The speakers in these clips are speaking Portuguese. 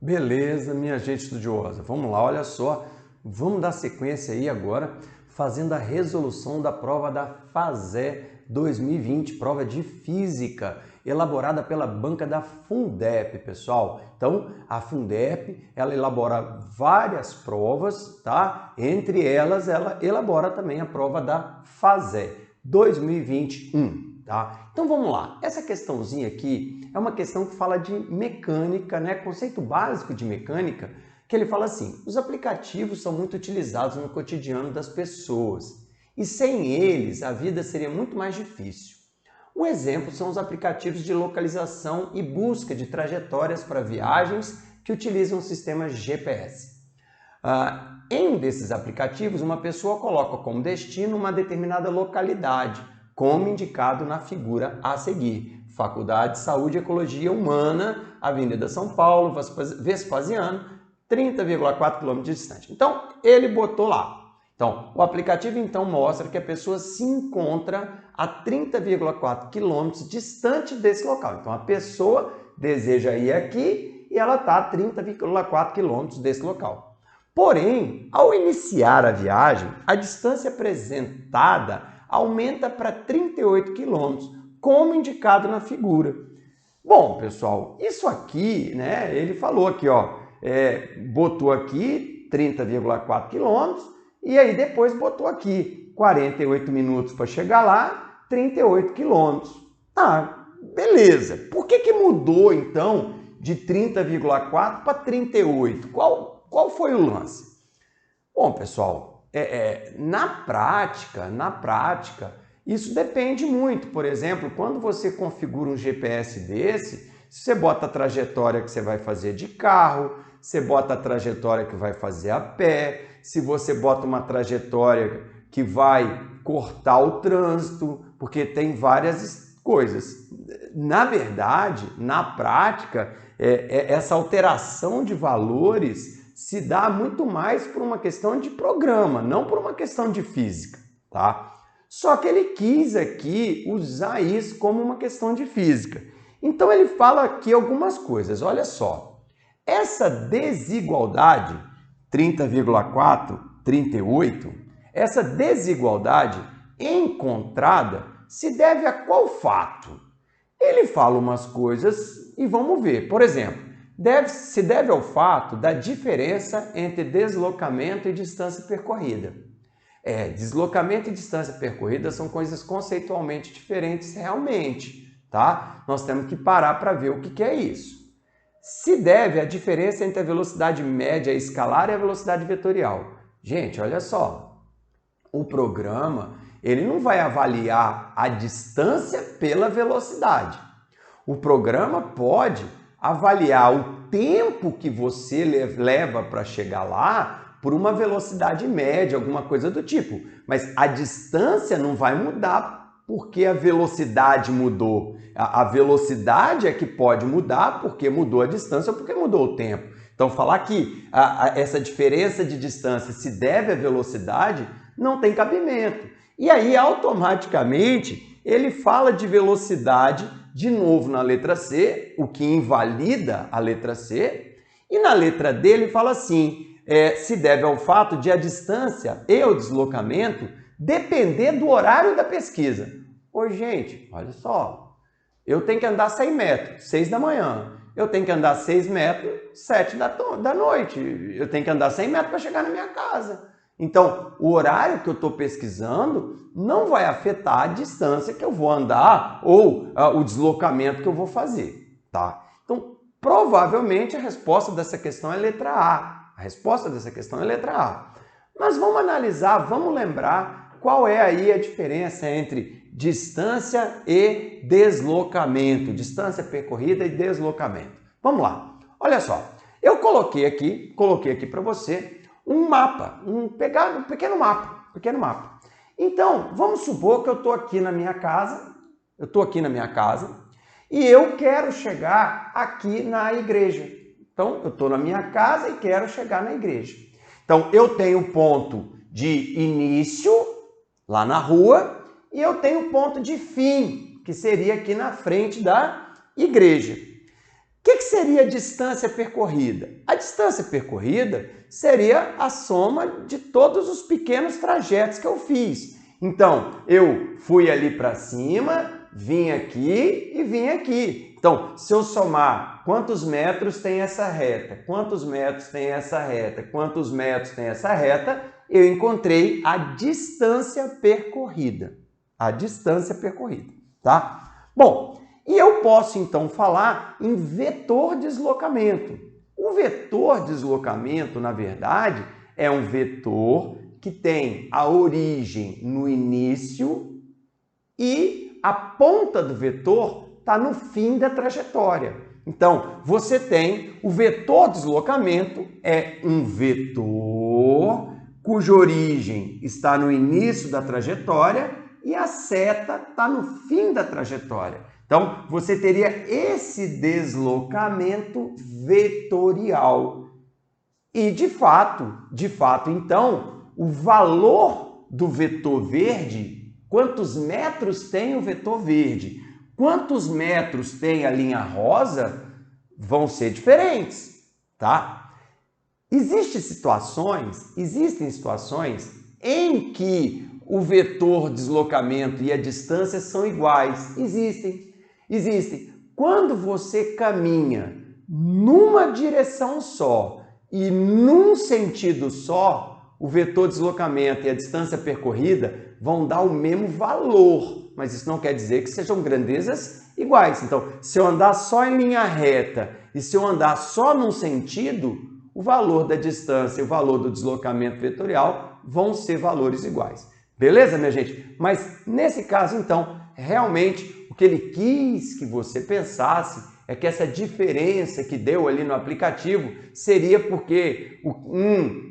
Beleza, minha gente estudiosa. Vamos lá, olha só. Vamos dar sequência aí agora, fazendo a resolução da prova da FASE 2020, prova de Física, elaborada pela banca da Fundep, pessoal. Então, a Fundep, ela elabora várias provas, tá? Entre elas, ela elabora também a prova da FASE 2021. Tá? Então vamos lá, essa questãozinha aqui é uma questão que fala de mecânica, né? Conceito básico de mecânica, que ele fala assim: os aplicativos são muito utilizados no cotidiano das pessoas e sem eles a vida seria muito mais difícil. Um exemplo são os aplicativos de localização e busca de trajetórias para viagens que utilizam o sistema GPS. Em um desses aplicativos, uma pessoa coloca como destino uma determinada localidade, como indicado na figura a seguir. Faculdade de Saúde e Ecologia Humana, Avenida São Paulo, Vespasiano, 30,4 km distante. Então, ele botou lá. Então, o aplicativo então mostra que a pessoa se encontra a 30,4 km distante desse local. Então, a pessoa deseja ir aqui e ela está a 30,4 km desse local. Porém, ao iniciar a viagem, a distância apresentada aumenta para 38 km, como indicado na figura. Bom, pessoal, isso aqui, né, ele falou aqui, ó, botou aqui 30,4 km e aí depois botou aqui 48 minutos para chegar lá, 38 km. Ah, beleza. Por que mudou, então, de 30,4 para 38? Qual foi o lance? Bom, pessoal, na prática, isso depende muito. Por exemplo, quando você configura um GPS desse, você bota a trajetória que você vai fazer de carro, você bota a trajetória que vai fazer a pé, se você bota uma trajetória que vai cortar o trânsito, porque tem várias coisas. Na verdade, na prática, essa alteração de valores se dá muito mais por uma questão de programa, não por uma questão de física, tá? Só que ele quis aqui usar isso como uma questão de física. Então ele fala aqui algumas coisas, olha só. Essa desigualdade, 30,4, 38, essa desigualdade encontrada se deve a qual fato? Ele fala umas coisas e vamos ver. Por exemplo, se deve ao fato da diferença entre deslocamento e distância percorrida. Deslocamento e distância percorrida são coisas conceitualmente diferentes realmente, tá? Nós temos que parar para ver o que é isso. Se deve à diferença entre a velocidade média escalar e a velocidade vetorial. Gente, olha só, o programa ele não vai avaliar a distância pela velocidade. O programa pode avaliar o tempo que você leva para chegar lá por uma velocidade média, alguma coisa do tipo. Mas a distância não vai mudar porque a velocidade mudou. A velocidade é que pode mudar porque mudou a distância ou porque mudou o tempo. Então, falar que essa diferença de distância se deve à velocidade não tem cabimento. E aí, automaticamente, ele fala de velocidade de novo na letra C, o que invalida a letra C. E na letra D ele fala assim, se deve ao fato de a distância e o deslocamento depender do horário da pesquisa. Ô, gente, olha só, eu tenho que andar 100 metros, 6 da manhã. Eu tenho que andar 6 metros, 7 da noite. Eu tenho que andar 100 metros para chegar na minha casa. Então, o horário que eu estou pesquisando não vai afetar a distância que eu vou andar ou o deslocamento que eu vou fazer, tá? Então, provavelmente a resposta dessa questão é letra A. A resposta dessa questão é letra A. Mas vamos analisar, vamos lembrar qual é aí a diferença entre distância e deslocamento, distância percorrida e deslocamento. Vamos lá. Olha só, eu coloquei aqui para você um mapa, um pequeno mapa. Então, vamos supor que eu estou aqui na minha casa, e eu quero chegar aqui na igreja. Então, eu estou na minha casa e quero chegar na igreja. Então, eu tenho ponto de início, lá na rua, e eu tenho ponto de fim, que seria aqui na frente da igreja. O que seria a distância percorrida? A distância percorrida seria a soma de todos os pequenos trajetos que eu fiz. Então, eu fui ali para cima, vim aqui e vim aqui. Então, se eu somar quantos metros tem essa reta, quantos metros tem essa reta, quantos metros tem essa reta, eu encontrei a distância percorrida. A distância percorrida, tá? Bom, e eu posso então falar em vetor deslocamento. O vetor deslocamento, na verdade, é um vetor que tem a origem no início e a ponta do vetor está no fim da trajetória. Então, você tem o vetor deslocamento, é um vetor cuja origem está no início da trajetória e a seta está no fim da trajetória. Então, você teria esse deslocamento vetorial. E, de fato, então, o valor do vetor verde, quantos metros tem o vetor verde, quantos metros tem a linha rosa, vão ser diferentes, tá? Existem situações em que o vetor deslocamento e a distância são iguais. Existem. Quando você caminha numa direção só e num sentido só, o vetor deslocamento e a distância percorrida vão dar o mesmo valor, mas isso não quer dizer que sejam grandezas iguais. Então, se eu andar só em linha reta e se eu andar só num sentido, o valor da distância e o valor do deslocamento vetorial vão ser valores iguais. Beleza, minha gente? Mas nesse caso, então, realmente o que ele quis que você pensasse é que essa diferença que deu ali no aplicativo seria porque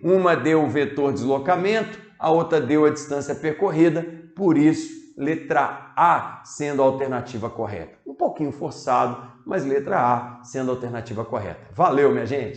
uma deu o vetor deslocamento, a outra deu a distância percorrida, por isso letra A sendo a alternativa correta. Um pouquinho forçado, mas letra A sendo a alternativa correta. Valeu, minha gente!